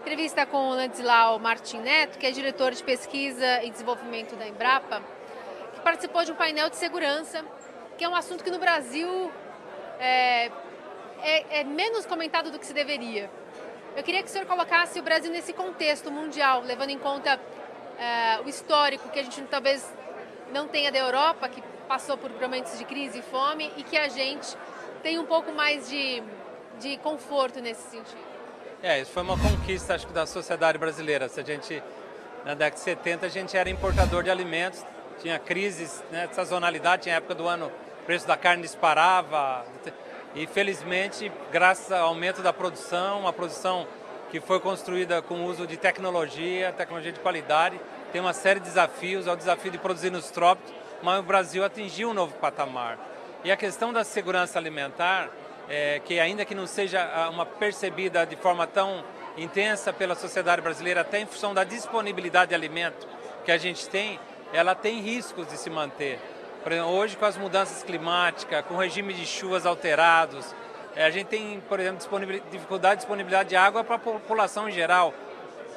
Entrevista com o Ladislau Martim Neto, que é diretor de pesquisa e desenvolvimento da Embrapa, que participou de um painel de segurança, que é um assunto que no Brasil é menos comentado do que se deveria. Eu queria que o senhor colocasse o Brasil nesse contexto mundial, levando em conta o histórico que a gente talvez não tenha da Europa, que passou por momentos de crise e fome, e que a gente tem um pouco mais de conforto nesse sentido. Isso foi uma conquista, acho que, da sociedade brasileira. Se a gente, na década de 70, a gente era importador de alimentos, tinha crises, né, de sazonalidade, tinha época do ano, o preço da carne disparava. E, felizmente, graças ao aumento da produção, uma produção que foi construída com o uso de tecnologia de qualidade, tem uma série de desafios, é o desafio de produzir nos trópicos, mas o Brasil atingiu um novo patamar. E a questão da segurança alimentar, que ainda que não seja uma percebida de forma tão intensa pela sociedade brasileira, até em função da disponibilidade de alimento que a gente tem, ela tem riscos de se manter. Por exemplo, hoje, com as mudanças climáticas, com o regime de chuvas alterados, a gente tem, por exemplo, dificuldade de disponibilidade de água para a população em geral.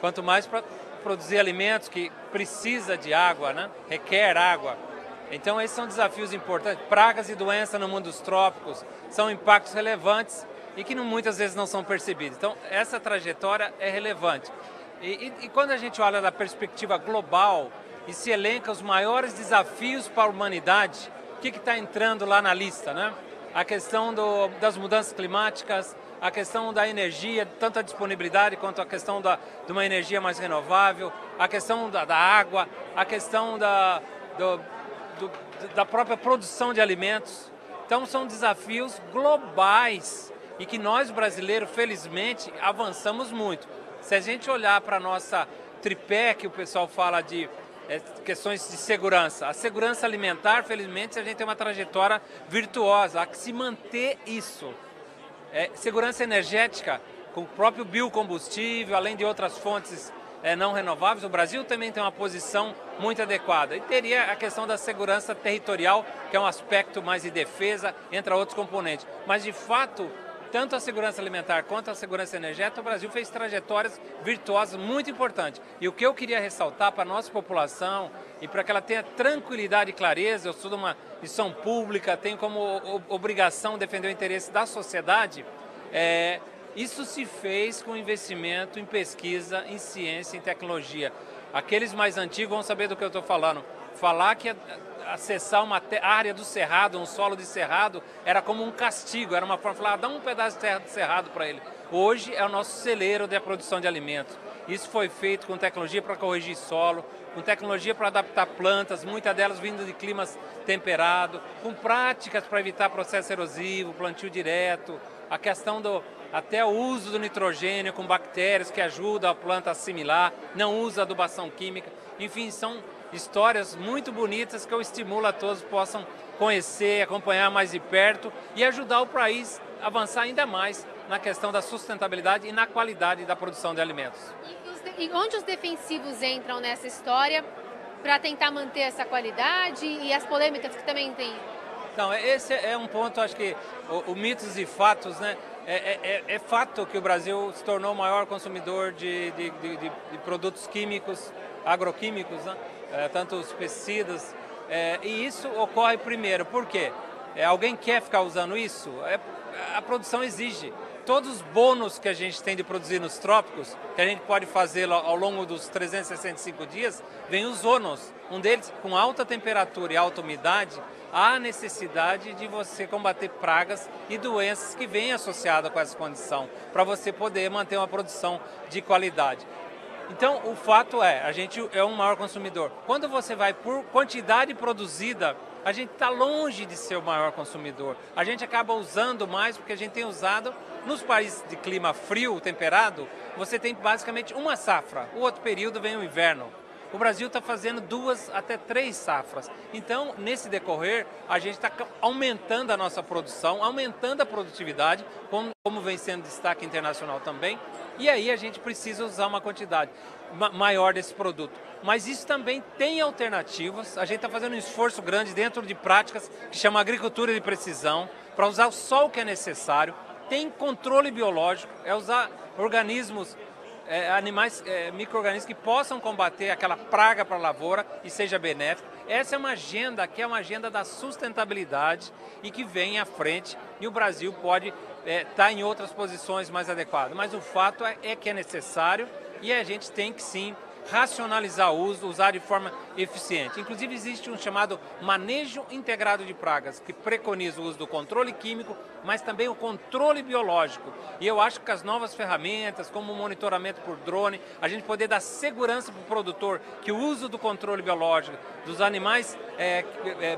Quanto mais para produzir alimentos que precisa de água, né? Requer água. Então, esses são desafios importantes. Pragas e doenças no mundo dos trópicos são impactos relevantes e que muitas vezes não são percebidos. Então, essa trajetória é relevante. E quando a gente olha da perspectiva global e se elenca os maiores desafios para a humanidade, o que está entrando lá na lista, né? A questão das mudanças climáticas, a questão da energia, tanto a disponibilidade quanto a questão de uma energia mais renovável, a questão da água, a questão da própria produção de alimentos. Então, são desafios globais e que nós, brasileiros, felizmente, avançamos muito. Se a gente olhar para a nossa tripé, que o pessoal fala de questões de segurança, a segurança alimentar, felizmente, a gente tem uma trajetória virtuosa, há que se manter isso. Segurança energética, com o próprio biocombustível, além de outras fontes não renováveis, o Brasil também tem uma posição muito adequada. E teria a questão da segurança territorial, que é um aspecto mais de defesa, entre outros componentes. Mas, de fato, tanto a segurança alimentar quanto a segurança energética, o Brasil fez trajetórias virtuosas muito importantes. E o que eu queria ressaltar para a nossa população e para que ela tenha tranquilidade e clareza, eu sou de uma missão pública, tenho como obrigação defender o interesse da sociedade, isso se fez com investimento em pesquisa, em ciência, em tecnologia. Aqueles mais antigos vão saber do que eu estou falando. Falar que acessar uma área do cerrado, um solo de cerrado, era como um castigo, era uma forma de falar, dá um pedaço de terra do cerrado para ele. Hoje é o nosso celeiro da produção de alimentos. Isso foi feito com tecnologia para corrigir solo, com tecnologia para adaptar plantas, muitas delas vindo de climas temperados, com práticas para evitar processo erosivo, plantio direto, a questão até o uso do nitrogênio com bactérias que ajudam a planta a assimilar, não usa adubação química. Enfim, são histórias muito bonitas que eu estimulo a todos possam conhecer, acompanhar mais de perto e ajudar o país a avançar ainda mais na questão da sustentabilidade e na qualidade da produção de alimentos. E onde os defensivos entram nessa história para tentar manter essa qualidade e as polêmicas que também tem? Então, esse é um ponto, acho que o mitos e fatos, né? É fato que o Brasil se tornou o maior consumidor de produtos químicos, agroquímicos, né? Tanto os pesticidas, e isso ocorre primeiro, por quê? Alguém quer ficar usando isso? A produção exige. Todos os bônus que a gente tem de produzir nos trópicos, que a gente pode fazer ao longo dos 365 dias, vem os ônus. Um deles, com alta temperatura e alta umidade, há necessidade de você combater pragas e doenças que vêm associadas com essa condição, para você poder manter uma produção de qualidade. Então, o fato a gente é um maior consumidor. Quando você vai por quantidade produzida, a gente está longe de ser o maior consumidor. A gente acaba usando mais porque a gente tem usado, nos países de clima frio, temperado, você tem basicamente uma safra. O outro período vem o inverno. O Brasil está fazendo 2 até 3 safras. Então, nesse decorrer, a gente está aumentando a nossa produção, aumentando a produtividade, como vem sendo destaque internacional também, E aí a gente precisa usar uma quantidade maior desse produto. Mas isso também tem alternativas, a gente está fazendo um esforço grande dentro de práticas que chama agricultura de precisão, para usar só o que é necessário, tem controle biológico, é usar organismos, animais, micro-organismos que possam combater aquela praga para a lavoura e seja benéfico. Essa é uma agenda que é uma agenda da sustentabilidade e que vem à frente, e o Brasil pode estar em outras posições mais adequadas. Mas o fato é que é necessário e a gente tem que sim racionalizar o uso, usar de forma eficiente. Inclusive existe um chamado manejo integrado de pragas, que preconiza o uso do controle químico, mas também o controle biológico. E eu acho que as novas ferramentas, como o monitoramento por drone, a gente poder dar segurança para o produtor que o uso do controle biológico, dos animais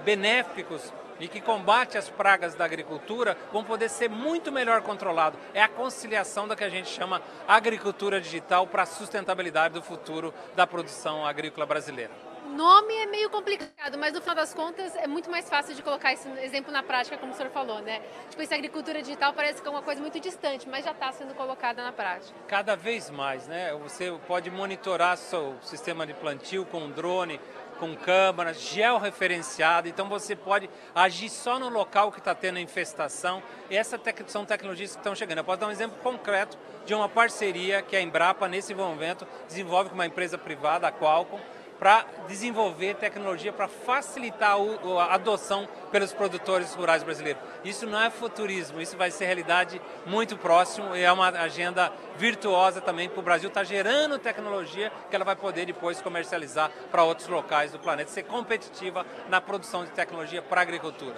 benéficos e que combate as pragas da agricultura, vão poder ser muito melhor controlado. É a conciliação da que a gente chama agricultura digital para a sustentabilidade do futuro da produção agrícola brasileira. O nome é meio complicado, mas no final das contas é muito mais fácil de colocar esse exemplo na prática, como o senhor falou, né? Tipo, essa agricultura digital parece que é uma coisa muito distante, mas já está sendo colocada na prática. Cada vez mais, né? Você pode monitorar seu sistema de plantio com um drone, com câmeras, georreferenciado, então você pode agir só no local que está tendo a infestação. E essas são tecnologias que estão chegando. Eu posso dar um exemplo concreto de uma parceria que a Embrapa, nesse momento, desenvolve com uma empresa privada, a Qualcomm, para desenvolver tecnologia para facilitar a adoção pelos produtores rurais brasileiros. Isso não é futurismo, isso vai ser realidade muito próximo e é uma agenda virtuosa também para o Brasil estar gerando tecnologia que ela vai poder depois comercializar para outros locais do planeta, ser competitiva na produção de tecnologia para a agricultura.